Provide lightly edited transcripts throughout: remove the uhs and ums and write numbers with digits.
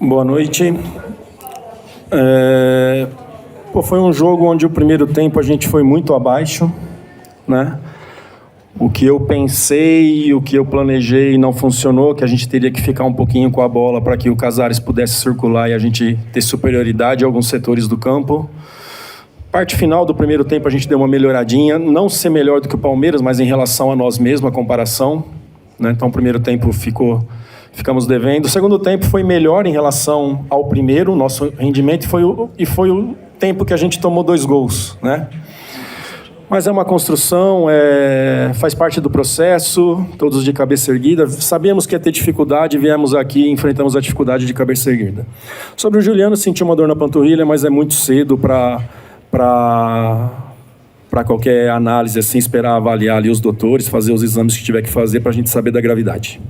Boa noite. Foi um jogo onde o primeiro tempo a gente foi muito abaixo, né? O que eu pensei, o que eu planejei não funcionou, que a gente teria que ficar um pouquinho com a bola para que o Casares pudesse circular e a gente ter superioridade em alguns setores do campo. Parte final do primeiro tempo a gente deu uma melhoradinha, não ser melhor do que o Palmeiras, mas em relação a nós mesmos, a comparação, né? Então o primeiro tempo ficamos devendo. O segundo tempo foi melhor em relação ao primeiro, nosso rendimento, foi o tempo que a gente tomou 2 gols, né? Mas é uma construção, faz parte do processo, todos de cabeça erguida. Sabíamos que ia ter dificuldade, viemos aqui e enfrentamos a dificuldade de cabeça erguida. Sobre o Juliano, senti uma dor na panturrilha, mas é muito cedo para qualquer análise, assim, esperar avaliar ali os doutores, fazer os exames que tiver que fazer para a gente saber da gravidade.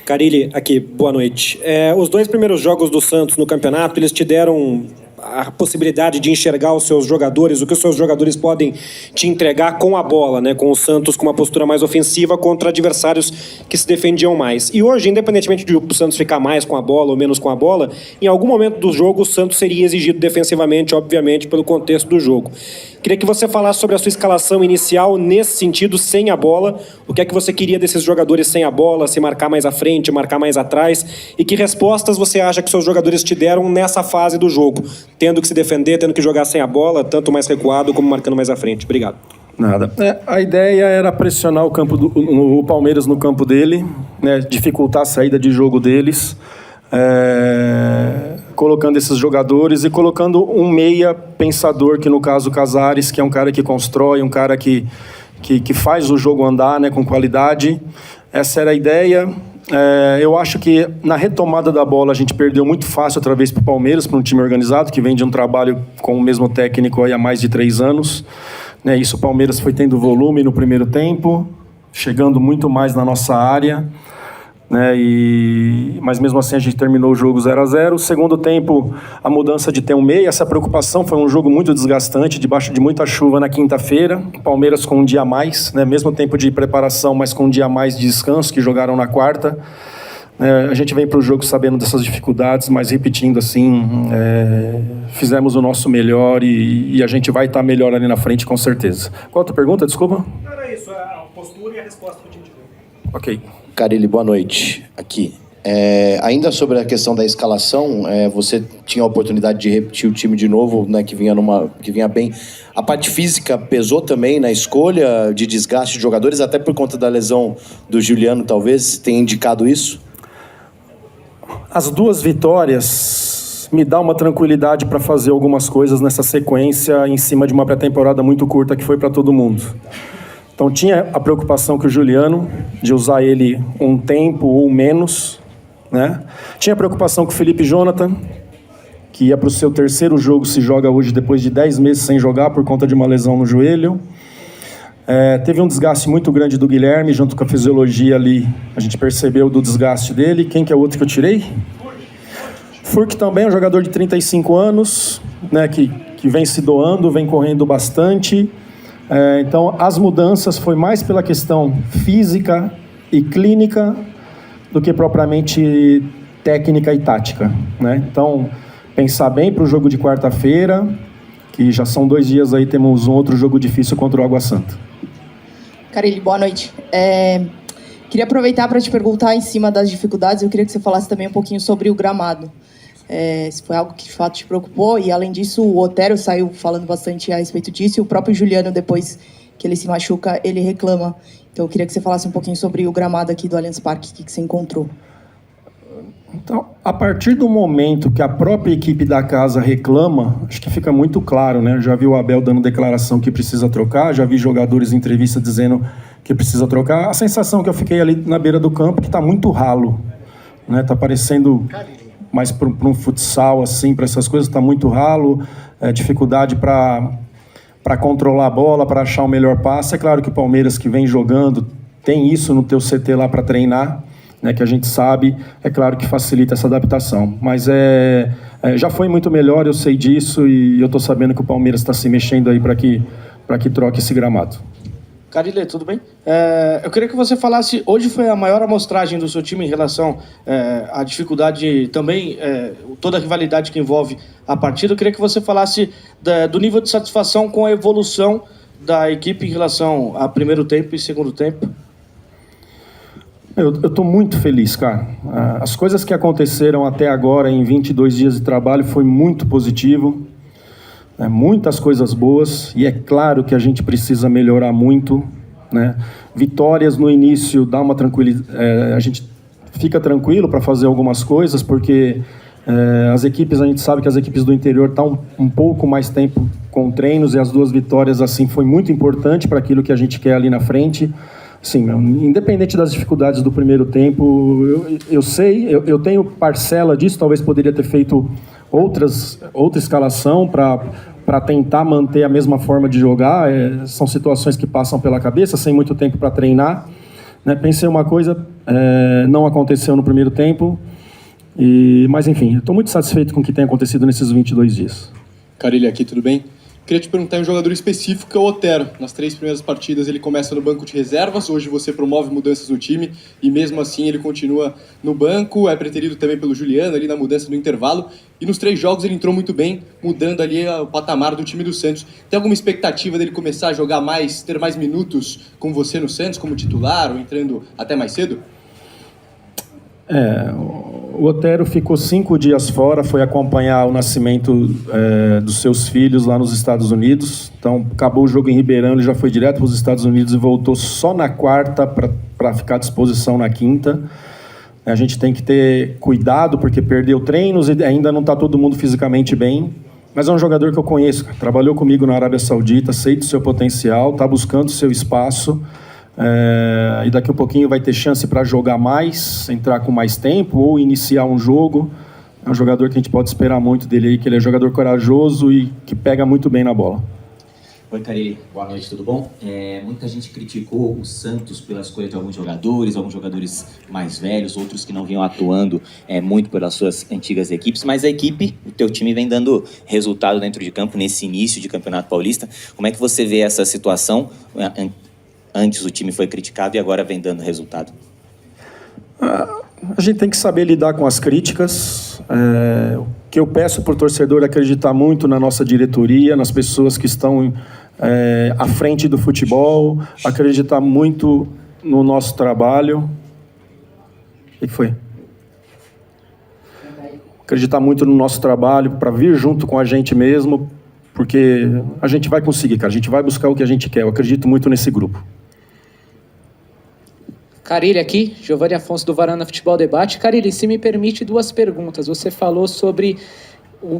Carille, aqui, boa noite. Os 2 primeiros jogos do Santos no campeonato, eles te deram a possibilidade de enxergar os seus jogadores, o que os seus jogadores podem te entregar com a bola, né? Com o Santos com uma postura mais ofensiva contra adversários que se defendiam mais. E hoje, independentemente de o Santos ficar mais com a bola ou menos com a bola, em algum momento do jogo o Santos seria exigido defensivamente, obviamente, pelo contexto do jogo. Queria que você falasse sobre a sua escalação inicial nesse sentido, sem a bola. O que é que você queria desses jogadores sem a bola, se marcar mais à frente, marcar mais atrás? E que respostas você acha que seus jogadores te deram nessa fase do jogo? Tendo que se defender, tendo que jogar sem a bola, tanto mais recuado como marcando mais à frente. Obrigado. Nada. A ideia era pressionar o Palmeiras no campo dele, né, dificultar a saída de jogo deles, colocando esses jogadores e colocando um meia pensador, que no caso o Casares, que é um cara que constrói, um cara que faz o jogo andar, né, com qualidade. Essa era a ideia. Eu acho que na retomada da bola a gente perdeu muito fácil outra vez para o Palmeiras, para um time organizado, que vem de um trabalho com o mesmo técnico aí há mais de 3 anos. Né, isso, o Palmeiras foi tendo volume no primeiro tempo, chegando muito mais na nossa área. Né, mas mesmo assim a gente terminou o jogo 0-0. Segundo tempo, a mudança de ter um meia, essa preocupação, foi um jogo muito desgastante, debaixo de muita chuva na quinta-feira. Palmeiras com um dia a mais, né, mesmo tempo de preparação, mas com um dia a mais de descanso, que jogaram na quarta. A gente vem para o jogo sabendo dessas dificuldades, mas repetindo assim, fizemos o nosso melhor e a gente vai estar melhor ali na frente, com certeza. Qual a outra pergunta, desculpa? Era isso, a postura e a resposta que a gente deu. Ok. Carille, boa noite. Aqui. Ainda sobre a questão da escalação, você tinha a oportunidade de repetir o time de novo, né, que vinha bem. A parte física pesou também na escolha de desgaste de jogadores, até por conta da lesão do Juliano, talvez, tenha indicado isso? As 2 vitórias me dão uma tranquilidade para fazer algumas coisas nessa sequência em cima de uma pré-temporada muito curta que foi para todo mundo. Então tinha a preocupação com o Juliano, de usar ele um tempo ou menos, né? Tinha a preocupação com o Felipe Jonathan, que ia para o seu 3º jogo, se joga hoje depois de 10 meses sem jogar por conta de uma lesão no joelho. Teve um desgaste muito grande do Guilherme, junto com a fisiologia ali, a gente percebeu do desgaste dele. Quem que é o outro que eu tirei? Furk também é um jogador de 35 anos, né, que vem se doando, vem correndo bastante. Então, as mudanças foi mais pela questão física e clínica do que propriamente técnica e tática, né? Então, pensar bem para o jogo de quarta-feira, que já são 2 dias aí, temos um outro jogo difícil contra o Água Santa. Carille, boa noite. Queria aproveitar para te perguntar em cima das dificuldades, eu queria que você falasse também um pouquinho sobre o gramado. Se foi algo que de fato te preocupou, e além disso o Otero saiu falando bastante a respeito disso, e o próprio Juliano, depois que ele se machuca, ele reclama. Então eu queria que você falasse um pouquinho sobre o gramado aqui do Allianz Parque, o que você encontrou. Então, a partir do momento que a própria equipe da casa reclama, acho que fica muito claro, né? Já vi o Abel dando declaração que precisa trocar, já vi jogadores em entrevista dizendo que precisa trocar. A sensação que eu fiquei ali na beira do campo é que está muito ralo, né? Está parecendo mais para um futsal, assim, para essas coisas, está muito ralo, dificuldade para controlar a bola, para achar o melhor passe. É claro que o Palmeiras, que vem jogando, tem isso no teu CT lá para treinar, né, que a gente sabe, é claro que facilita essa adaptação. Mas já foi muito melhor, eu sei disso, e eu estou sabendo que o Palmeiras está se mexendo aí para que troque esse gramado. Carilê, tudo bem? Eu queria que você falasse, hoje foi a maior amostragem do seu time em relação à dificuldade também, toda a rivalidade que envolve a partida. Eu queria que você falasse do nível de satisfação com a evolução da equipe em relação a primeiro tempo e segundo tempo. Eu estou muito feliz, cara. As coisas que aconteceram até agora em 22 dias de trabalho foi muito positivo. Muitas coisas boas, e é claro que a gente precisa melhorar muito, né? Vitórias no início dá uma tranquilidade, a gente fica tranquilo para fazer algumas coisas, porque as equipes, a gente sabe que as equipes do interior estão um pouco mais tempo com treinos, e as 2 vitórias assim foi muito importante para aquilo que a gente quer ali na frente. Sim, independente das dificuldades do primeiro tempo, eu tenho parcela disso, talvez poderia ter feito outra escalação para tentar manter a mesma forma de jogar. São situações que passam pela cabeça, sem muito tempo para treinar. Né? Pensei uma coisa, não aconteceu no primeiro tempo, mas enfim, estou muito satisfeito com o que tem acontecido nesses 22 dias. Carilli aqui, tudo bem? Queria te perguntar em um jogador específico, que é o Otero. Nas 3 primeiras partidas ele começa no banco de reservas, hoje você promove mudanças no time e mesmo assim ele continua no banco, é preterido também pelo Juliano ali na mudança no intervalo, e nos 3 jogos ele entrou muito bem, mudando ali o patamar do time do Santos. Tem alguma expectativa dele começar a jogar mais, ter mais minutos com você no Santos, como titular, ou entrando até mais cedo? O Otero ficou 5 dias fora, foi acompanhar o nascimento dos seus filhos lá nos Estados Unidos. Então, acabou o jogo em Ribeirão, ele já foi direto para os Estados Unidos e voltou só na quarta para ficar à disposição na quinta. A gente tem que ter cuidado, porque perdeu treinos e ainda não está todo mundo fisicamente bem. Mas é um jogador que eu conheço, trabalhou comigo na Arábia Saudita, sei do seu potencial, está buscando seu espaço. E daqui a pouquinho vai ter chance para jogar mais, entrar com mais tempo ou iniciar um jogo. É um jogador que a gente pode esperar muito dele aí, que ele é jogador corajoso e que pega muito bem na bola. Oi, Carilli. Boa noite, tudo bom? Muita gente criticou o Santos pela escolha de alguns jogadores mais velhos, outros que não vinham atuando muito pelas suas antigas equipes, mas a equipe, o teu time vem dando resultado dentro de campo nesse início de Campeonato Paulista. Como é que você vê essa situação? Antes o time foi criticado e agora vem dando resultado. A gente tem que saber lidar com as críticas. O que eu peço para o torcedor é acreditar muito na nossa diretoria, nas pessoas que estão à frente do futebol, acreditar muito no nosso trabalho. O que foi? Acreditar muito no nosso trabalho, para vir junto com a gente mesmo, porque a gente vai conseguir, cara. A gente vai buscar o que a gente quer. Eu acredito muito nesse grupo. Carilli aqui, Giovanni Afonso do Varanda Futebol Debate. Carilli, se me permite 2 perguntas. Você falou sobre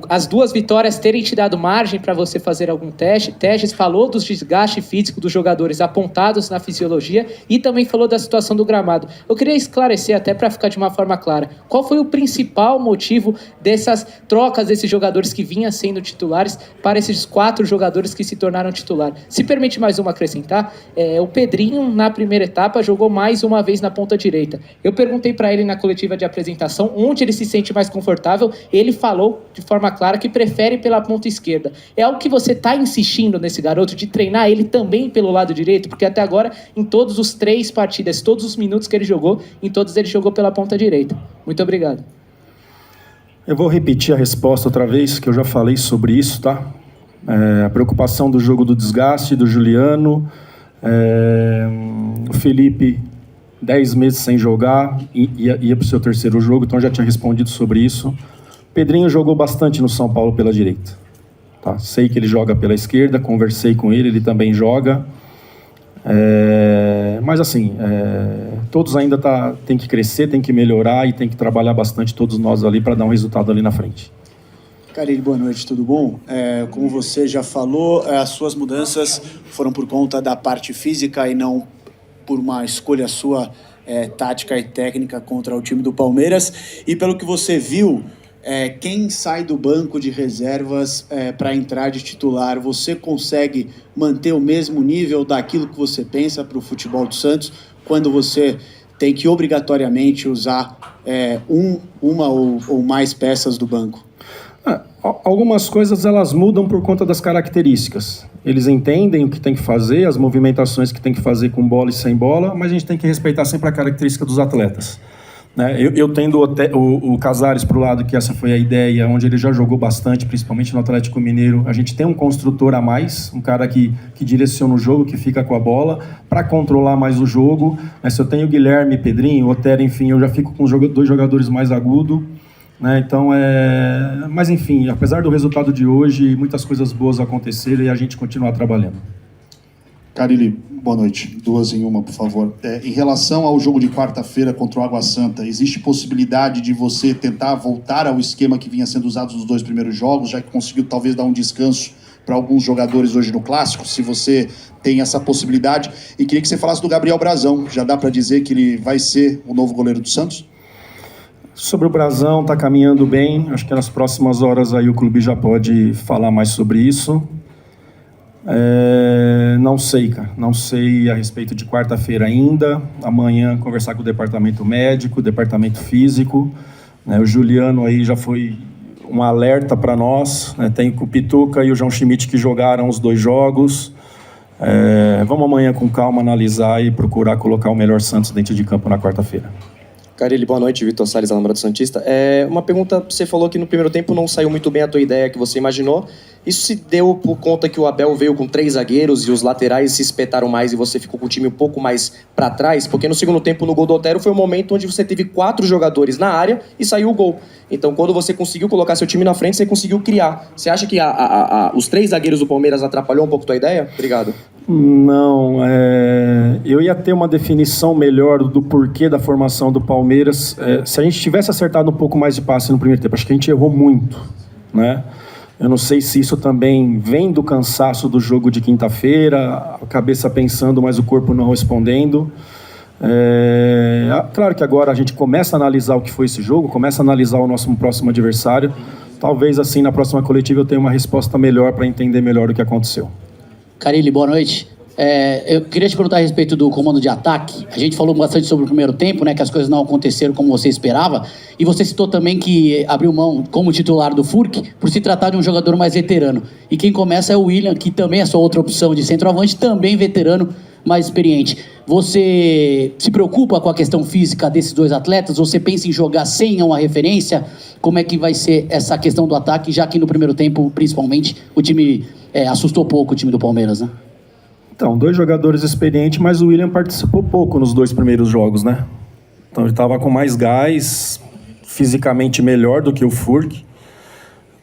as 2 vitórias terem te dado margem para você fazer algum teste. Teges falou dos desgastes físicos dos jogadores apontados na fisiologia e também falou da situação do gramado. Eu queria esclarecer até para ficar de uma forma clara. Qual foi o principal motivo dessas trocas desses jogadores que vinham sendo titulares para esses 4 jogadores que se tornaram titular? Se permite mais uma acrescentar, o Pedrinho na primeira etapa jogou mais uma vez na ponta direita. Eu perguntei para ele na coletiva de apresentação onde ele se sente mais confortável. Ele falou de forma clara que prefere pela ponta esquerda. É algo que você está insistindo nesse garoto, de treinar ele também pelo lado direito? Porque até agora, em todos os 3 partidas, todos os minutos que ele jogou, em todos ele jogou pela ponta direita. Muito obrigado. Eu vou repetir a resposta outra vez, que eu já falei sobre isso, tá? A preocupação do jogo do desgaste, do Juliano, o Felipe 10 meses sem jogar, ia para o seu 3º jogo, então já tinha respondido sobre isso. Pedrinho jogou bastante no São Paulo pela direita. Tá? Sei que ele joga pela esquerda, conversei com ele também joga. Mas assim, todos ainda tem que crescer, tem que melhorar e tem que trabalhar bastante todos nós ali para dar um resultado ali na frente. Carilli, boa noite, tudo bom? Como você já falou, as suas mudanças foram por conta da parte física e não por uma escolha sua tática e técnica contra o time do Palmeiras. E pelo que você viu, quem sai do banco de reservas para entrar de titular, você consegue manter o mesmo nível daquilo que você pensa para o futebol do Santos, quando você tem que obrigatoriamente usar uma ou mais peças do banco? Algumas coisas elas mudam por conta das características. Eles entendem o que tem que fazer, as movimentações que tem que fazer com bola e sem bola, mas a gente tem que respeitar sempre a característica dos atletas. Né? Eu tendo o Casares para o lado, que essa foi a ideia, onde ele já jogou bastante, principalmente no Atlético Mineiro, a gente tem um construtor a mais, um cara que direciona o jogo, que fica com a bola, para controlar mais o jogo. Né? Se eu tenho o Guilherme, Pedrinho, Otero, enfim, eu já fico com os dois jogadores mais agudos. Né? Então, mas enfim, apesar do resultado de hoje, muitas coisas boas aconteceram e a gente continua trabalhando. Carille, boa noite. 2 em 1, por favor. Em relação ao jogo de quarta-feira contra o Água Santa, existe possibilidade de você tentar voltar ao esquema que vinha sendo usado nos 2 primeiros jogos, já que conseguiu talvez dar um descanso para alguns jogadores hoje no Clássico, se você tem essa possibilidade? E queria que você falasse do Gabriel Brazão. Já dá para dizer que ele vai ser o novo goleiro do Santos? Sobre o Brazão, está caminhando bem. Acho que nas próximas horas aí o clube já pode falar mais sobre isso. Não sei, cara. Não sei a respeito de quarta-feira ainda. Amanhã conversar com o departamento médico, departamento físico. Né? O Juliano aí já foi um alerta para nós. Né? Tem o Pituca e o João Schmidt que jogaram os 2 jogos. Vamos amanhã com calma analisar e procurar colocar o melhor Santos dentro de campo na quarta-feira. Carille, boa noite. Vitor Salles, Alambrado Santista. Uma pergunta, você falou que no primeiro tempo não saiu muito bem a tua ideia que você imaginou. Isso se deu por conta que o Abel veio com 3 zagueiros e os laterais se espetaram mais e você ficou com o time um pouco mais para trás? Porque no segundo tempo, no gol do Otero, foi um momento onde você teve 4 jogadores na área e saiu o gol. Então, quando você conseguiu colocar seu time na frente, você conseguiu criar. Você acha que os 3 zagueiros do Palmeiras atrapalhou um pouco a tua ideia? Obrigado. Não, eu ia ter uma definição melhor do porquê da formação do Palmeiras. Se a gente tivesse acertado um pouco mais de passe no primeiro tempo, acho que a gente errou muito, né? Eu não sei se isso também vem do cansaço do jogo de quinta-feira, a cabeça pensando, mas o corpo não respondendo. Claro que agora a gente começa a analisar o que foi esse jogo, começa a analisar o nosso próximo adversário. Talvez assim na próxima coletiva eu tenha uma resposta melhor para entender melhor o que aconteceu. Carille, boa noite. Eu queria te perguntar a respeito do comando de ataque. A gente falou bastante sobre o primeiro tempo, né, que as coisas não aconteceram como você esperava. E você citou também que abriu mão como titular do Furk por se tratar de um jogador mais veterano. E quem começa é o William, que também é a sua outra opção de centroavante, também veterano, mais experiente. Você se preocupa com a questão física desses 2 atletas? Você pensa em jogar sem uma referência? Como é que vai ser essa questão do ataque, já que no primeiro tempo, principalmente, o time assustou pouco o time do Palmeiras, né? Então, 2 jogadores experientes, mas o William participou pouco nos 2 primeiros jogos, né? Então ele estava com mais gás, fisicamente melhor do que o Furk,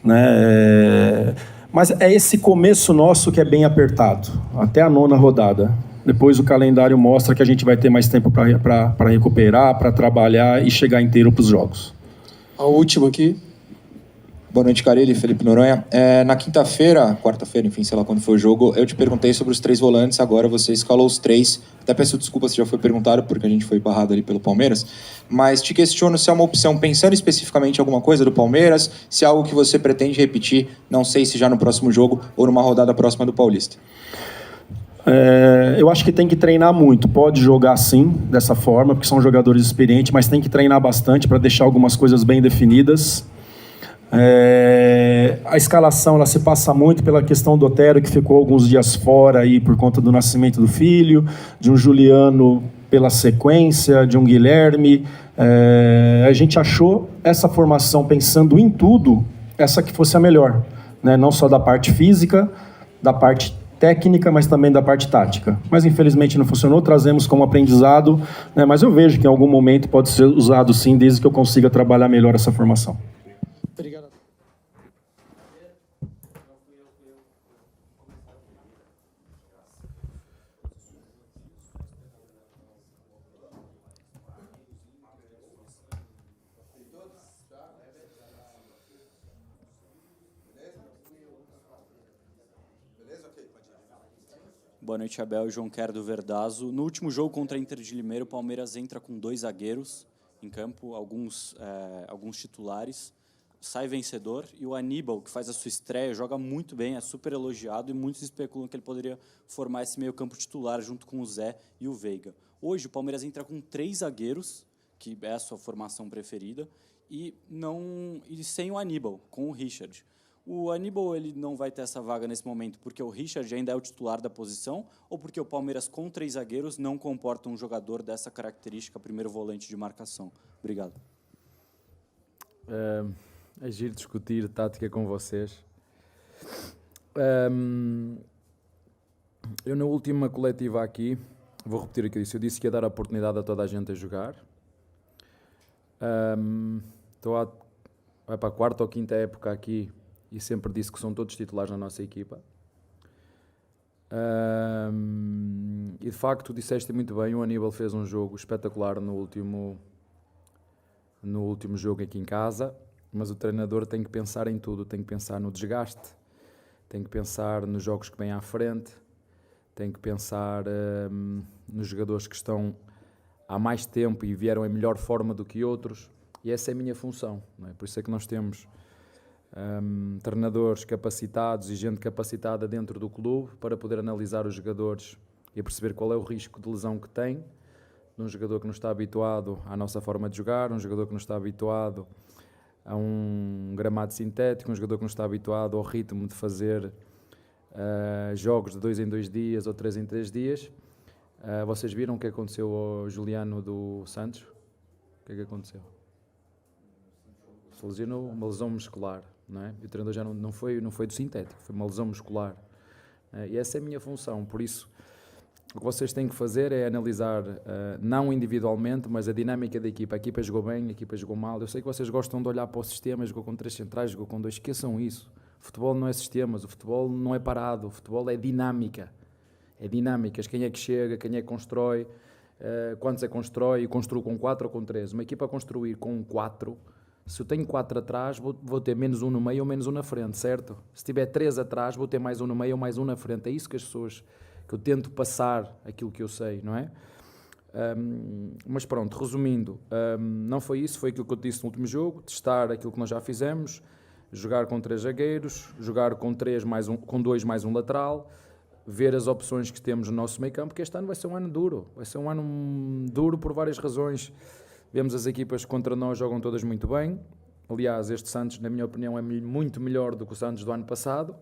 né? Mas é esse começo nosso que é bem apertado, até a 9ª rodada. Depois o calendário mostra que a gente vai ter mais tempo para recuperar, para trabalhar e chegar inteiro para os jogos. A última aqui. Boa noite, Carille, Felipe Noronha. Na quinta-feira, quarta-feira, enfim, sei lá quando foi o jogo, eu te perguntei sobre os 3 volantes, agora você escalou os 3. Até peço desculpa se já foi perguntado, porque a gente foi barrado ali pelo Palmeiras. Mas te questiono se é uma opção, pensando especificamente em alguma coisa do Palmeiras, se é algo que você pretende repetir, não sei se já no próximo jogo ou numa rodada próxima do Paulista. Eu acho que tem que treinar muito. Pode jogar sim, dessa forma, porque são jogadores experientes, mas tem que treinar bastante para deixar algumas coisas bem definidas. A escalação ela se passa muito pela questão do Otero, que ficou alguns dias fora aí por conta do nascimento do filho, de um Juliano pela sequência, de um Guilherme. A gente achou essa formação pensando em tudo, essa que fosse a melhor, né? Não só da parte física, da parte técnica, mas também da parte tática. Mas infelizmente não funcionou, trazemos como aprendizado, né? Mas eu vejo que em algum momento pode ser usado sim, desde que eu consiga trabalhar melhor essa formação. Obrigado. Boa noite, Abel. João Quer do Verdazo. No último jogo contra a Inter de Limeira, o Palmeiras entra com 2 zagueiros em campo, alguns titulares, sai vencedor, e o Aníbal, que faz a sua estreia, joga muito bem, é super elogiado, e muitos especulam que ele poderia formar esse meio campo titular junto com o Zé e o Veiga. Hoje o Palmeiras entra com 3 zagueiros, que é a sua formação preferida, e sem o Aníbal, com o Richard. O Aníbal ele não vai ter essa vaga nesse momento porque o Richard ainda é o titular da posição ou porque o Palmeiras com 3 zagueiros não comporta um jogador dessa característica, primeiro volante de marcação? Obrigado. É giro discutir tática com vocês. Eu na última coletiva aqui, vou repetir o que eu disse, que ia dar a oportunidade a toda a gente a jogar. Vai para a 4ª ou 5ª época aqui e sempre disse que são todos titulares na nossa equipa. E de facto, disseste muito bem, o Aníbal fez um jogo espetacular no último jogo aqui em casa, mas o treinador tem que pensar em tudo, tem que pensar no desgaste, tem que pensar nos jogos que vêm à frente, tem que pensar nos jogadores que estão há mais tempo e vieram em melhor forma do que outros, e essa é a minha função, não é? Por isso é que nós temos treinadores capacitados e gente capacitada dentro do clube para poder analisar os jogadores e perceber qual é o risco de lesão que tem, de um jogador que não está habituado à nossa forma de jogar, um jogador que não está habituado a um gramado sintético, um jogador que não está habituado ao ritmo de fazer jogos de 2 em 2 dias ou 3 em 3 dias. Vocês viram o que aconteceu ao Juliano do Santos? O que é que aconteceu? Se lesionou, uma lesão muscular, não é? E o treinador já não foi do sintético, foi uma lesão muscular. E essa é a minha função, por isso o que vocês têm que fazer é analisar, não individualmente, mas a dinâmica da equipa. A equipa jogou bem, a equipa jogou mal. Eu sei que vocês gostam de olhar para o sistema, jogou com 3 centrais, jogou com 2, esqueçam isso. O futebol não é sistemas, o futebol não é parado, o futebol é dinâmica. É dinâmicas, quem é que chega, quem é que constrói, quantos é que constrói, e construo com 4 ou com 3. Uma equipa a construir com 4, se eu tenho 4 atrás, vou ter menos um no meio ou menos um na frente, certo? Se tiver 3 atrás, vou ter mais um no meio ou mais um na frente. É isso que as pessoas, que eu tento passar aquilo que eu sei, não é? Mas pronto, resumindo, não foi isso, foi aquilo que eu disse no último jogo, testar aquilo que nós já fizemos, jogar com 3 zagueiros, jogar com 2 mais um lateral, ver as opções que temos no nosso meio campo, que este ano vai ser um ano duro, por várias razões. Vemos as equipas contra nós jogam todas muito bem, aliás este Santos na minha opinião é muito melhor do que o Santos do ano passado.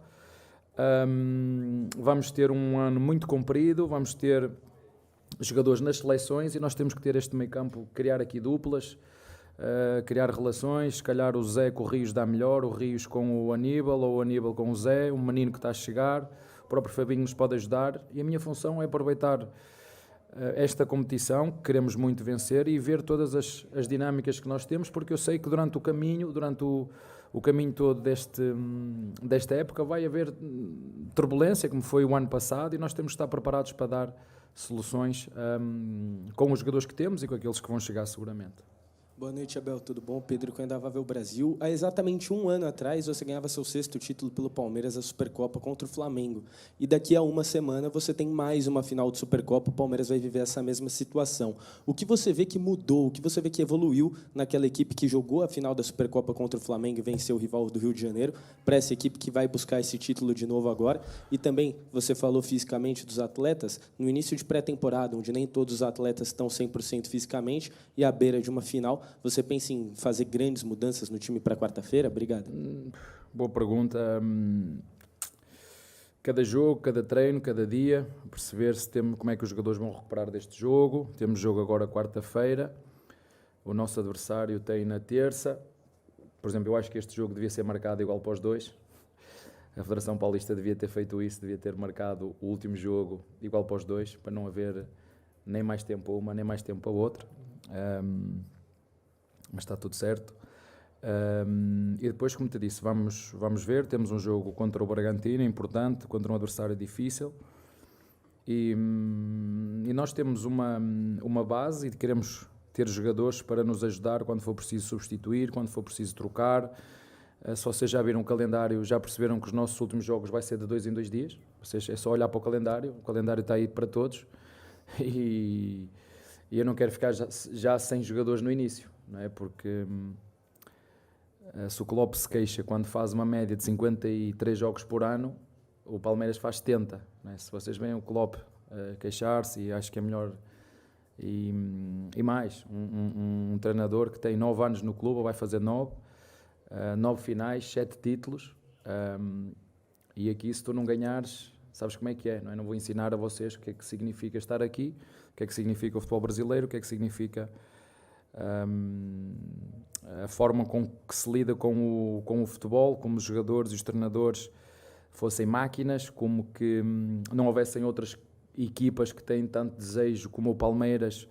Vamos ter um ano muito comprido, vamos ter jogadores nas seleções e nós temos que ter este meio campo, criar aqui duplas, criar relações, se calhar o Zé com o Rios dá melhor, o Rios com o Aníbal ou o Aníbal com o Zé, um menino que está a chegar, o próprio Fabinho nos pode ajudar e a minha função é aproveitar esta competição, que queremos muito vencer e ver todas as dinâmicas que nós temos, porque eu sei que durante o caminho todo desta época vai haver turbulência, como foi o ano passado, e nós temos de estar preparados para dar soluções com os jogadores que temos e com aqueles que vão chegar seguramente. Boa noite, Abel. Tudo bom? Pedro Candavável Brasil. Há exatamente um ano atrás, você ganhava seu 6º título pelo Palmeiras, a Supercopa contra o Flamengo. E daqui a uma semana você tem mais uma final de Supercopa, o Palmeiras vai viver essa mesma situação. O que você vê que mudou, o que você vê que evoluiu naquela equipe que jogou a final da Supercopa contra o Flamengo e venceu o rival do Rio de Janeiro, para essa equipe que vai buscar esse título de novo agora? E também, você falou fisicamente dos atletas, no início de pré-temporada, onde nem todos os atletas estão 100% fisicamente, e à beira de uma final, você pensa em fazer grandes mudanças no time para quarta-feira? Obrigado. Boa pergunta. Cada jogo, cada treino, cada dia, perceber como é que os jogadores vão recuperar deste jogo. Temos jogo agora quarta-feira, o nosso adversário tem na terça. Por exemplo, eu acho que este jogo devia ser marcado igual para os 2. A Federação Paulista devia ter feito isso, devia ter marcado o último jogo igual para os 2, para não haver nem mais tempo a uma, nem mais tempo a outra. Mas está tudo certo. E depois, como te disse, vamos ver, temos um jogo contra o Bragantino, importante, contra um adversário difícil, e nós temos uma base e queremos ter jogadores para nos ajudar quando for preciso substituir, quando for preciso trocar. Se vocês já viram o calendário, já perceberam que os nossos últimos jogos vai ser de 2 em 2 dias. É só olhar para o calendário está aí para todos, e eu não quero ficar já sem jogadores no início, não é? Porque se o Klopp se queixa quando faz uma média de 53 jogos por ano, o Palmeiras faz 70, não é? Se vocês veem o Klopp queixar-se, e acho que é melhor, e mais, um treinador que tem 9 anos no clube, ou vai fazer 9 finais, 7 títulos, E aqui, se tu não ganhares, sabes como é que é, não é? Não vou ensinar a vocês o que é que significa estar aqui, o que é que significa o futebol brasileiro, o que é que significa a forma com que se lida com o futebol, como os jogadores e os treinadores fossem máquinas, como que não houvessem outras equipas que têm tanto desejo como o Palmeiras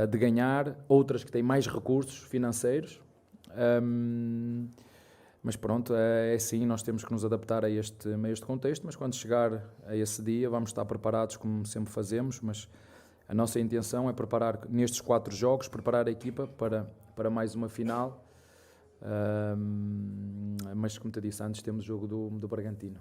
de ganhar, outras que têm mais recursos financeiros. Mas pronto, é assim, nós temos que nos adaptar a este contexto, mas quando chegar a esse dia vamos estar preparados como sempre fazemos, mas a nossa intenção é preparar, nestes 4 jogos, preparar a equipa para mais uma final, mas como te disse antes, temos o jogo do Bragantino.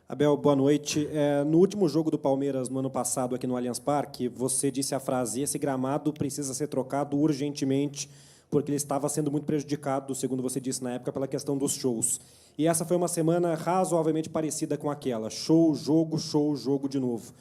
Abel, boa noite. No último jogo do Palmeiras, no ano passado, aqui no Allianz Parque, você disse a frase: esse gramado precisa ser trocado urgentemente, porque ele estava sendo muito prejudicado, segundo você disse na época, pela questão dos shows. E essa foi uma semana razoavelmente parecida com aquela. Show, jogo de novo.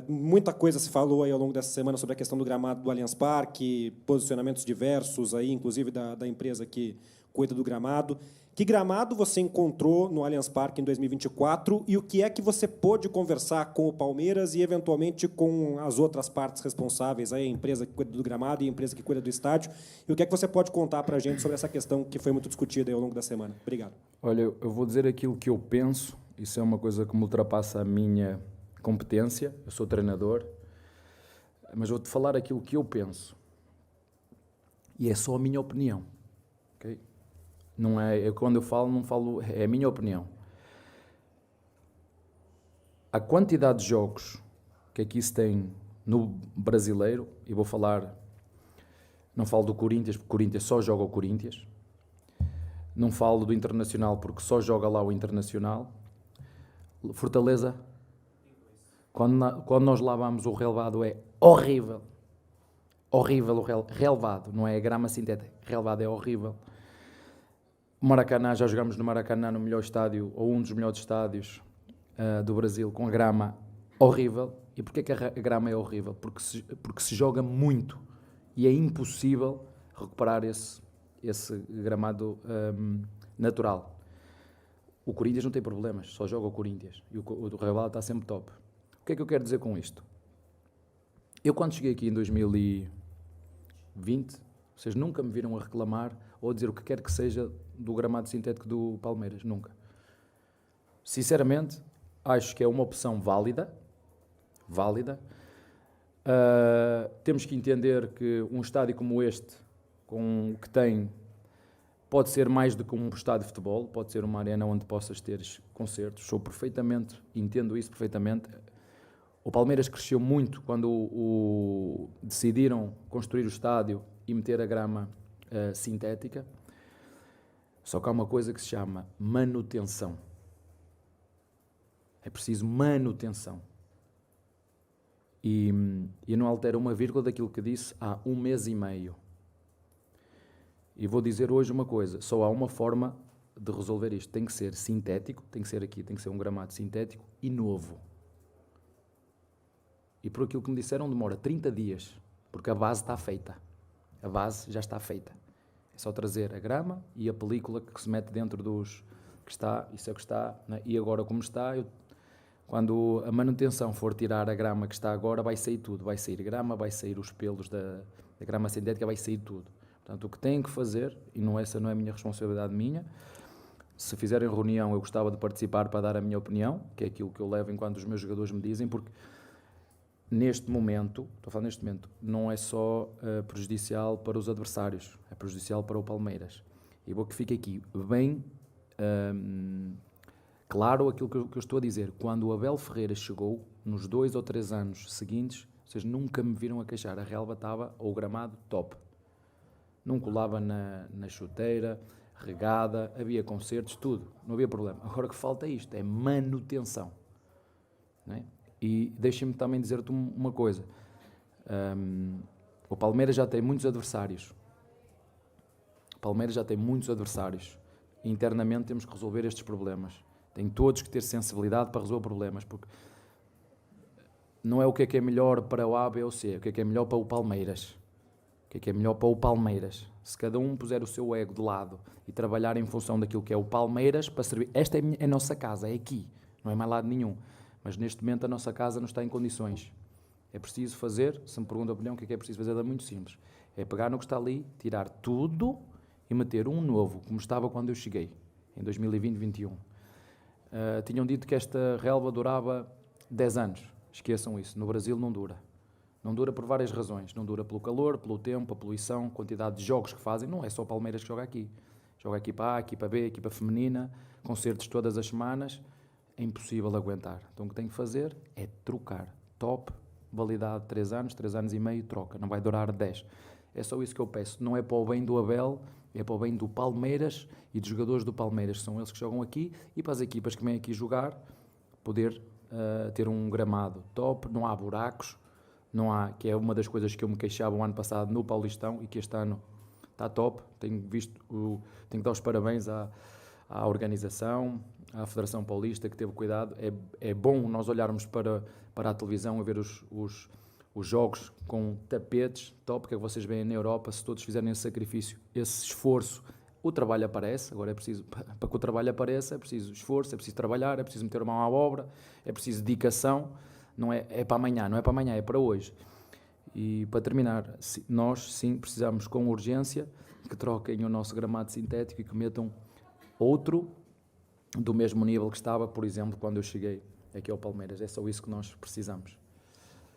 Muita coisa se falou aí ao longo dessa semana sobre a questão do gramado do Allianz Parque, posicionamentos diversos, aí, inclusive da empresa que cuida do gramado. Que gramado você encontrou no Allianz Parque em 2024 e o que é que você pôde conversar com o Palmeiras e, eventualmente, com as outras partes responsáveis, aí, a empresa que cuida do gramado e a empresa que cuida do estádio, e o que é que você pode contar para a gente sobre essa questão que foi muito discutida aí ao longo da semana? Obrigado. Olha, eu vou dizer aquilo que eu penso, isso é uma coisa que me ultrapassa a minha competência, eu sou treinador, mas vou-te falar aquilo que eu penso. E é só a minha opinião, ok? Não é, quando eu falo, não falo, é a minha opinião. A quantidade de jogos que aqui se tem no brasileiro, e vou falar, não falo do Corinthians, porque o Corinthians só joga o Corinthians, não falo do Internacional, porque só joga lá o Internacional. Fortaleza, quando nós lá vamos, o relvado é horrível. Horrível o relvado, não é a grama sintética, relvado é horrível. O Maracanã, já jogamos no Maracanã, no melhor estádio, ou um dos melhores estádios do Brasil, com a grama horrível. E porquê que a grama é horrível? Porque se joga muito e é impossível recuperar esse gramado natural. O Corinthians não tem problemas, só joga o Corinthians. E o relvado está sempre top. O que é que eu quero dizer com isto? Eu, quando cheguei aqui em 2020, vocês nunca me viram a reclamar ou a dizer o que quer que seja do gramado sintético do Palmeiras, nunca. Sinceramente, acho que é uma opção válida. Temos que entender que um estádio como este, que tem, pode ser mais do que um estádio de futebol, pode ser uma arena onde possas ter concertos. Entendo isso perfeitamente. O Palmeiras cresceu muito quando decidiram construir o estádio e meter a grama sintética. Só que há uma coisa que se chama manutenção. É preciso manutenção. E eu não altero uma vírgula daquilo que disse há 1 mês e meio. E vou dizer hoje uma coisa, só há uma forma de resolver isto. Tem que ser sintético, tem que ser um gramado sintético e novo. E por aquilo que me disseram, demora 30 dias, porque a base está feita. A base já está feita. É só trazer a grama e a película que se mete dentro dos... isso é o que está, né? E agora como está, quando a manutenção for tirar a grama que está agora, vai sair tudo. Vai sair grama, vai sair os pelos da grama sintética, vai sair tudo. Portanto, o que têm que fazer, e essa não é a minha responsabilidade minha, se fizerem reunião, eu gostava de participar para dar a minha opinião, que é aquilo que eu levo enquanto os meus jogadores me dizem, porque neste momento, não é só prejudicial para os adversários, é prejudicial para o Palmeiras. E vou que fique aqui bem claro aquilo que eu estou a dizer. Quando o Abel Ferreira chegou, nos 2 ou 3 anos seguintes, vocês nunca me viram a queixar. A relva estava, ou o gramado, top. Não colava na chuteira, regada, havia concertos, tudo. Não havia problema. Agora o que falta é isto, é manutenção. Não é? E deixem-me também dizer-te uma coisa. O Palmeiras já tem muitos adversários. Internamente temos que resolver estes problemas. Tem todos que ter sensibilidade para resolver problemas, porque não é o que é melhor para o A, B ou C, o que é melhor para o Palmeiras. O que é melhor para o Palmeiras? Se cada um puser o seu ego de lado e trabalhar em função daquilo que é o Palmeiras, para servir. Esta é a nossa casa, é aqui, não é mais lado nenhum. Mas neste momento a nossa casa não está em condições. É preciso fazer, se me pergunta a opinião, o que é preciso fazer? É muito simples. É pegar no que está ali, tirar tudo e meter um novo, como estava quando eu cheguei, em 2020-21. Tinham dito que esta relva durava 10 anos. Esqueçam isso. No Brasil não dura. Não dura por várias razões. Não dura pelo calor, pelo tempo, a poluição, quantidade de jogos que fazem. Não é só o Palmeiras que joga aqui. Joga a equipa A, a equipa B, a equipa feminina, concertos todas as semanas. É impossível aguentar. Então o que tem que fazer é trocar. Top, validade 3 anos e meio, troca. Não vai durar 10. É só isso que eu peço. Não é para o bem do Abel, é para o bem do Palmeiras e dos jogadores do Palmeiras. São eles que jogam aqui e para as equipas que vêm aqui jogar, poder ter um gramado top, não há buracos, não há, que é uma das coisas que eu me queixava o ano passado no Paulistão e que este ano está top. Tenho que dar os parabéns à organização, à Federação Paulista, que teve cuidado. É bom nós olharmos para a televisão e ver os jogos com tapetes top, que é que vocês veem na Europa. Se todos fizerem esse sacrifício, esse esforço, o trabalho aparece. Agora é preciso, para que o trabalho apareça, é preciso esforço, é preciso trabalhar, é preciso meter a mão à obra, é preciso dedicação. Não é para amanhã, não é para amanhã, é para hoje. E para terminar, nós sim precisamos com urgência que troquem o nosso gramado sintético e que metam outro do mesmo nível que estava, por exemplo, quando eu cheguei aqui ao Palmeiras. É só isso que nós precisamos.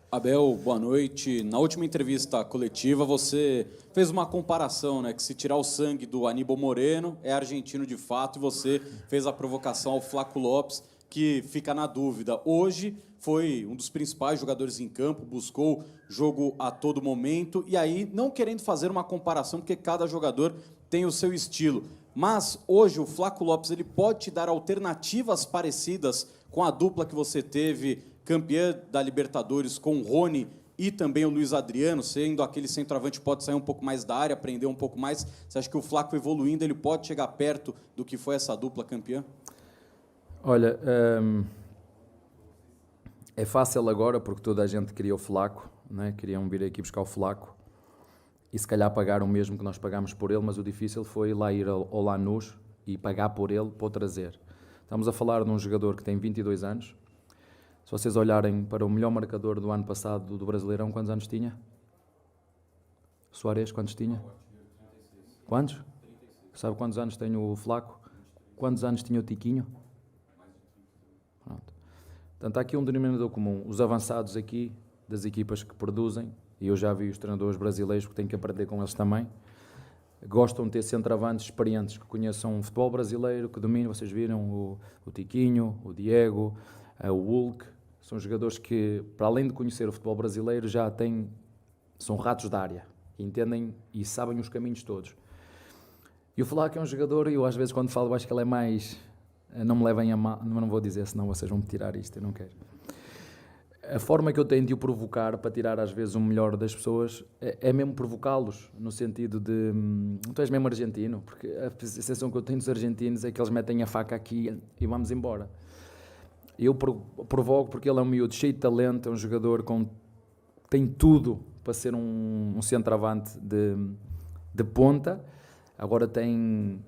Abel, boa noite. Na última entrevista coletiva, você fez uma comparação, né? Que se tirar o sangue do Aníbal Moreno, é argentino de fato, e você fez a provocação ao Flaco Lopes, que fica na dúvida. Hoje foi um dos principais jogadores em campo, buscou jogo a todo momento, e aí, não querendo fazer uma comparação, porque cada jogador tem o seu estilo, mas hoje o Flaco Lopes ele pode te dar alternativas parecidas com a dupla que você teve, campeã da Libertadores, com o Rony e também o Luiz Adriano, sendo aquele centroavante que pode sair um pouco mais da área, aprender um pouco mais. Você acha que o Flaco evoluindo, ele pode chegar perto do que foi essa dupla campeã? Olha, é fácil agora porque toda a gente queria o Flaco, né? Queriam vir aqui buscar o Flaco e se calhar pagar o mesmo que nós pagámos por ele, mas o difícil foi lá ir ao Lanús e pagar por ele para o trazer. Estamos a falar de um jogador que tem 22 anos. Se vocês olharem para o melhor marcador do ano passado do Brasileirão, quantos anos tinha? Soares, quantos tinha? Quantos? Sabe quantos anos tem o Flaco? Quantos anos tinha o Tiquinho? Pronto. Portanto, há aqui um denominador comum. Os avançados aqui, das equipas que produzem, e eu já vi os treinadores brasileiros, que têm que aprender com eles também, gostam de ter centroavantes experientes, que conheçam o futebol brasileiro, que dominam. Vocês viram o Tiquinho, o Diego, o Hulk. São jogadores que, para além de conhecer o futebol brasileiro, são ratos da área, entendem e sabem os caminhos todos. E o Flaco é um jogador, e eu às vezes quando falo acho que ele é mais... Não me levem a mal, não vou dizer, senão vocês vão me tirar isto, eu não quero. A forma que eu tenho de o provocar para tirar às vezes o melhor das pessoas é mesmo provocá-los, no sentido de... Tu és mesmo argentino, porque a sensação que eu tenho dos argentinos é que eles metem a faca aqui e vamos embora. Eu provoco porque ele é um miúdo cheio de talento, é um jogador tem tudo para ser um centroavante de ponta. Agora tem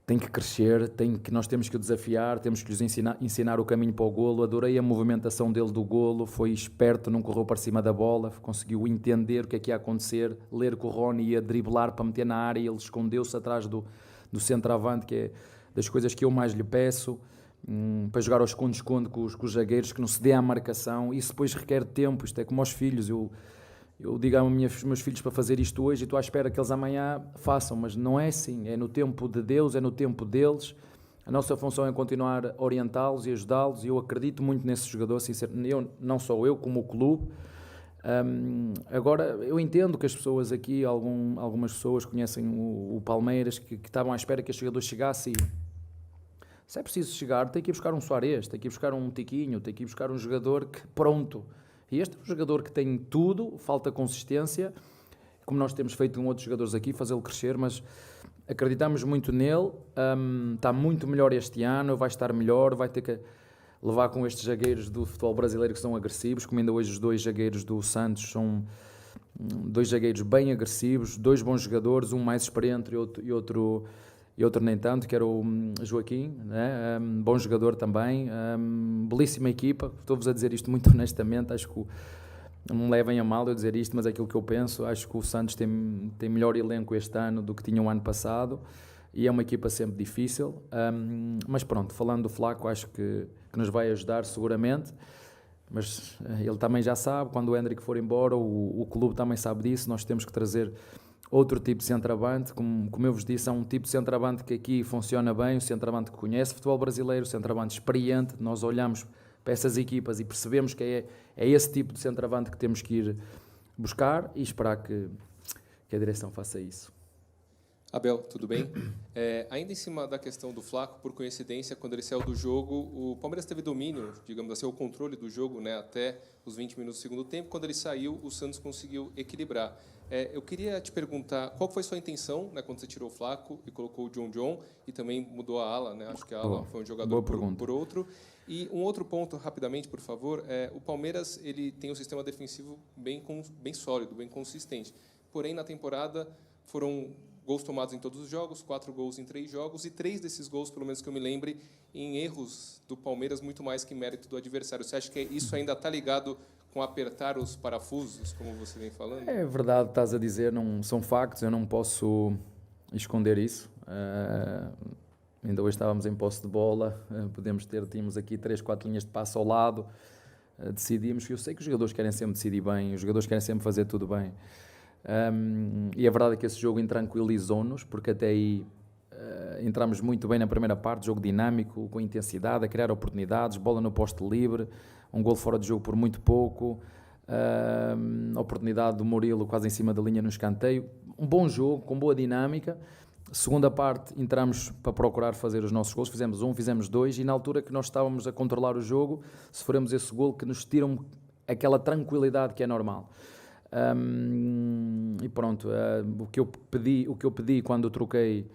que crescer, nós temos que o desafiar, temos que lhes ensinar o caminho para o golo. Adorei a movimentação dele do golo, foi esperto, não correu para cima da bola, conseguiu entender o que é que ia acontecer, ler que o Rony ia driblar para meter na área e ele escondeu-se atrás do centroavante, que é das coisas que eu mais lhe peço, para jogar ao esconde-esconde com os zagueiros, que não se dê à marcação. Isso depois requer tempo, isto é como aos filhos. Eu digo aos meus filhos para fazer isto hoje e estou à espera que eles amanhã façam, mas não é assim, é no tempo de Deus, é no tempo deles. A nossa função é continuar a orientá-los e ajudá-los, e eu acredito muito nesse jogador, sinceramente, não só eu, como o clube. Agora, eu entendo que as pessoas aqui, algumas pessoas conhecem o Palmeiras, que estavam à espera que este jogador chegasse e... Se é preciso chegar, tem que ir buscar um Soares, tem que ir buscar um Tiquinho, tem que ir buscar um jogador que pronto. E este é um jogador que tem tudo, falta consistência, como nós temos feito com outros jogadores aqui, fazê-lo crescer, mas acreditamos muito nele, está muito melhor este ano, vai estar melhor, vai ter que levar com estes zagueiros do futebol brasileiro que são agressivos, como ainda hoje os dois zagueiros do Santos dois zagueiros bem agressivos, dois bons jogadores, um mais experiente e outro nem tanto, que era o Joaquim, né? Bom jogador também, belíssima equipa. Estou-vos a dizer isto muito honestamente, acho que não me levem a mal eu dizer isto, mas é aquilo que eu penso. Acho que o Santos tem melhor elenco este ano do que tinha o ano passado e é uma equipa sempre difícil, mas pronto, falando do Flaco, acho que nos vai ajudar seguramente. Mas ele também já sabe, quando o Hendrick for embora, o clube também sabe disso, nós temos que trazer outro tipo de centroavante, como eu vos disse, é um tipo de centroavante que aqui funciona bem, o centroavante que conhece futebol brasileiro, o centroavante experiente. Nós olhamos para essas equipas e percebemos que é esse tipo de centroavante que temos que ir buscar e esperar que a direção faça isso. Abel, tudo bem? Ainda em cima da questão do Flaco, por coincidência, quando ele saiu do jogo, o Palmeiras teve domínio, digamos assim, o controle do jogo, né, até os 20 minutos do segundo tempo. Quando ele saiu, o Santos conseguiu equilibrar. Eu queria te perguntar, qual foi sua intenção, né, quando você tirou o Flaco e colocou o John e também mudou a ala, né? Acho que a ala foi um jogador por outro. E um outro ponto, rapidamente, por favor, o Palmeiras ele tem um sistema defensivo bem sólido, bem consistente. Porém, na temporada, foram gols tomados em todos os jogos, 4 gols em 3 jogos, e 3 desses gols, pelo menos que eu me lembre, em erros do Palmeiras, muito mais que mérito do adversário. Você acha que isso ainda está ligado com apertar os parafusos, como você vem falando? É verdade, estás a dizer, não são factos, eu não posso esconder isso. Ainda hoje estávamos em posse de bola, tínhamos aqui 3, 4 linhas de passo ao lado, decidimos, eu sei que os jogadores querem sempre decidir bem, os jogadores querem sempre fazer tudo bem. E a verdade é que esse jogo intranquilizou-nos, porque até aí entramos muito bem na primeira parte, jogo dinâmico, com intensidade, a criar oportunidades, bola no poste livre, um gol fora de jogo por muito pouco, oportunidade do Murilo quase em cima da linha no escanteio, um bom jogo, com boa dinâmica. Segunda parte entramos para procurar fazer os nossos gols, fizemos 1, fizemos 2, e na altura que nós estávamos a controlar o jogo, sofremos esse gol que nos tira aquela tranquilidade que é normal. E pronto, o que eu pedi quando eu troquei,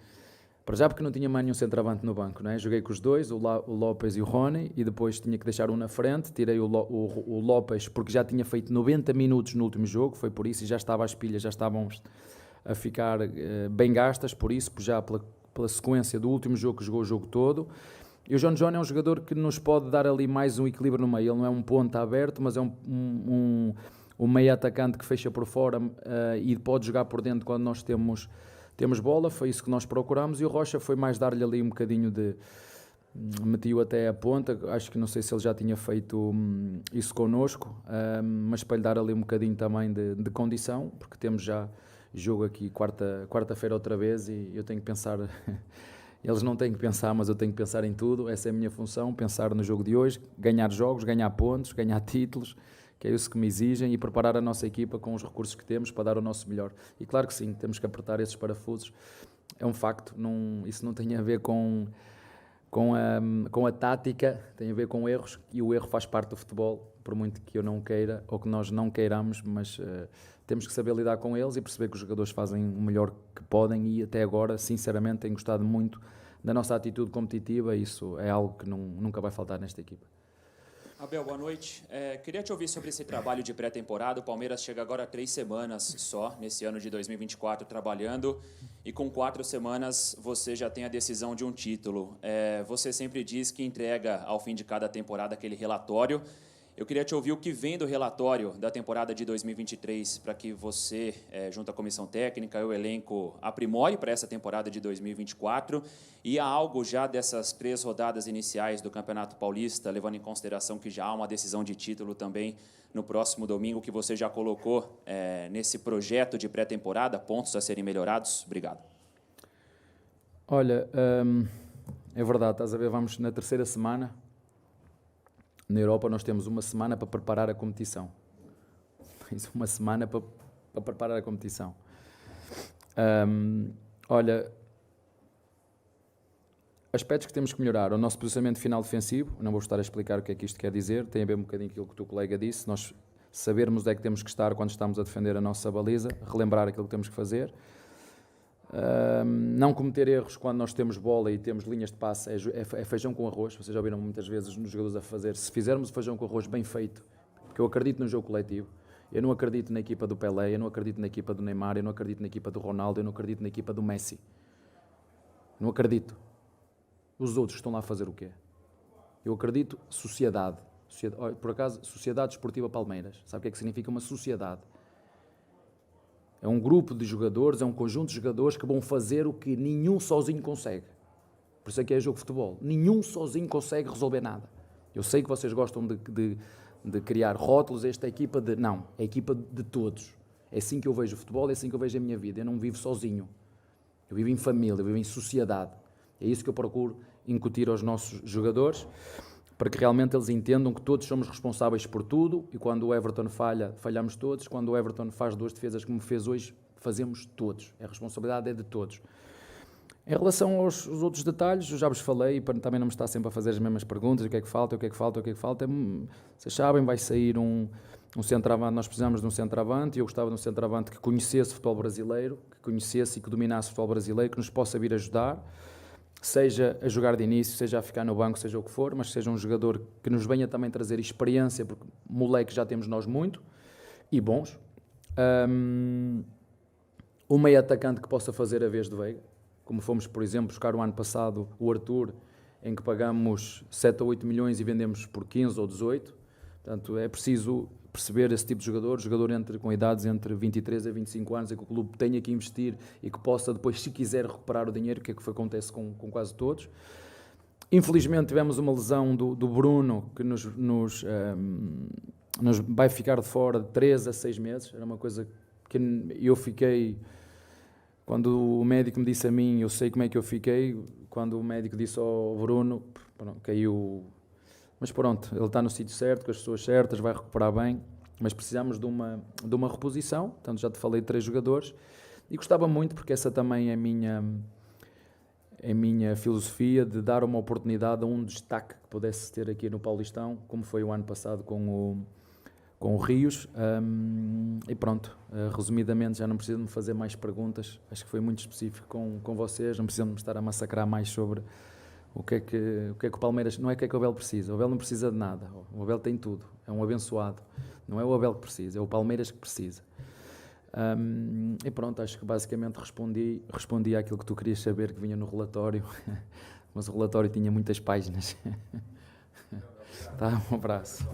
para já porque não tinha mais nenhum centroavante no banco, não é? Joguei com os dois, o Lopes e o Rony, e depois tinha que deixar um na frente, tirei o Lopes porque já tinha feito 90 minutos no último jogo, foi por isso, e já estava às pilhas, já estávamos a ficar bem gastas, por isso, já pela sequência do último jogo que jogou o jogo todo. E o John é um jogador que nos pode dar ali mais um equilíbrio no meio, ele não é um ponta aberto, mas é um meio atacante que fecha por fora e pode jogar por dentro quando nós temos bola, foi isso que nós procuramos. E o Rocha foi mais dar-lhe ali um bocadinho de... meti-o até a ponta, acho que não sei se ele já tinha feito isso connosco, mas para lhe dar ali um bocadinho também de condição, porque temos já jogo aqui quarta-feira outra vez e eu tenho que pensar... Eles não têm que pensar, mas eu tenho que pensar em tudo, essa é a minha função, pensar no jogo de hoje, ganhar jogos, ganhar pontos, ganhar títulos, que é isso que me exigem, e preparar a nossa equipa com os recursos que temos para dar o nosso melhor. E claro que sim, temos que apertar esses parafusos, é um facto, isso não tem a ver com a tática, tem a ver com erros, e o erro faz parte do futebol, por muito que eu não queira, ou que nós não queiramos, mas temos que saber lidar com eles e perceber que os jogadores fazem o melhor que podem, e até agora, sinceramente, tenho gostado muito da nossa atitude competitiva, e isso é algo que nunca vai faltar nesta equipa. Abel, boa noite. Queria te ouvir sobre esse trabalho de pré-temporada. O Palmeiras chega agora a 3 semanas só, nesse ano de 2024, trabalhando. E com 4 semanas, você já tem a decisão de um título. Você sempre diz que entrega, ao fim de cada temporada, aquele relatório. Eu queria te ouvir o que vem do relatório da temporada de 2023 para que você, junto à comissão técnica e o elenco, aprimore para essa temporada de 2024. E há algo já dessas 3 rodadas iniciais do Campeonato Paulista, levando em consideração que já há uma decisão de título também no próximo domingo, que você já colocou nesse projeto de pré-temporada, pontos a serem melhorados? Obrigado. Olha, é verdade, estás a ver, vamos na 3ª semana. Na Europa nós temos uma semana para preparar a competição. Uma semana para preparar a competição. Olha, aspectos que temos que melhorar. O nosso posicionamento final defensivo, não vou estar a explicar o que é que isto quer dizer, tem a ver um bocadinho com aquilo que o teu colega disse, nós sabermos onde é que temos que estar quando estamos a defender a nossa baliza, relembrar aquilo que temos que fazer. Não cometer erros quando nós temos bola e temos linhas de passe, é feijão com arroz. Vocês já ouviram muitas vezes nos jogadores a fazer. Se fizermos feijão com arroz bem feito, porque eu acredito no jogo coletivo, Eu não acredito na equipa do Pelé, eu não acredito na equipa do Neymar, eu não acredito na equipa do Ronaldo, eu não acredito na equipa do Messi. Não acredito. Os outros estão lá a fazer o quê? Eu acredito sociedade. Por acaso, Sociedade Desportiva Palmeiras. Sabe o que é que significa uma sociedade? É um grupo de jogadores, é um conjunto de jogadores que vão fazer o que nenhum sozinho consegue. Por isso é que é jogo de futebol. Nenhum sozinho consegue resolver nada. Eu sei que vocês gostam de criar rótulos, esta equipa de... Não, é a equipa de todos. É assim que eu vejo o futebol, é assim que eu vejo a minha vida. Eu não vivo sozinho. Eu vivo em família, eu vivo em sociedade. É isso que eu procuro incutir aos nossos jogadores, para que realmente eles entendam que todos somos responsáveis por tudo, e quando o Everton falha, falhamos todos. Quando o Everton faz 2 defesas como fez hoje, fazemos todos. A responsabilidade é de todos. Em relação aos outros detalhes, eu já vos falei, e para também não me estar sempre a fazer as mesmas perguntas, o que é que falta, o que é que falta, o que é que falta. Vocês sabem, vai sair um centroavante, nós precisamos de um centroavante, e eu gostava de um centroavante que conhecesse o futebol brasileiro, que conhecesse e que dominasse o futebol brasileiro, que nos possa vir ajudar, seja a jogar de início, seja a ficar no banco, seja o que for, mas seja um jogador que nos venha também trazer experiência, porque moleque já temos nós muito, e bons. Um meio atacante que possa fazer a vez de Veiga, como fomos, por exemplo, buscar o ano passado o Arthur, em que pagamos 7 ou 8 milhões e vendemos por 15 ou 18. Portanto, é preciso perceber esse tipo de jogador com idades entre 23 a 25 anos, e que o clube tenha que investir e que possa depois, se quiser, recuperar o dinheiro, que é que acontece com quase todos. Infelizmente tivemos uma lesão do Bruno, que nos vai ficar de fora de 3 a 6 meses. Era uma coisa que eu fiquei... Quando o médico me disse a mim, eu sei como é que eu fiquei. Quando o médico disse ao Bruno, pronto, caiu. Mas pronto, ele está no sítio certo, com as pessoas certas, vai recuperar bem. Mas precisamos de uma reposição. Portanto, já te falei de 3 jogadores. E gostava muito, porque essa também é a minha filosofia, de dar uma oportunidade a um destaque que pudesse ter aqui no Paulistão, como foi o ano passado com o Rios. E pronto, resumidamente, já não preciso me fazer mais perguntas. Acho que foi muito específico com vocês, não precisam me estar a massacrar mais sobre o que é que o Palmeiras... Não é o que é que o Abel precisa. O Abel não precisa de nada. O Abel tem tudo. É um abençoado. Não é o Abel que precisa, é o Palmeiras que precisa. E pronto, acho que basicamente respondi àquilo que tu querias saber, que vinha no relatório. Mas o relatório tinha muitas páginas. Tá, um abraço.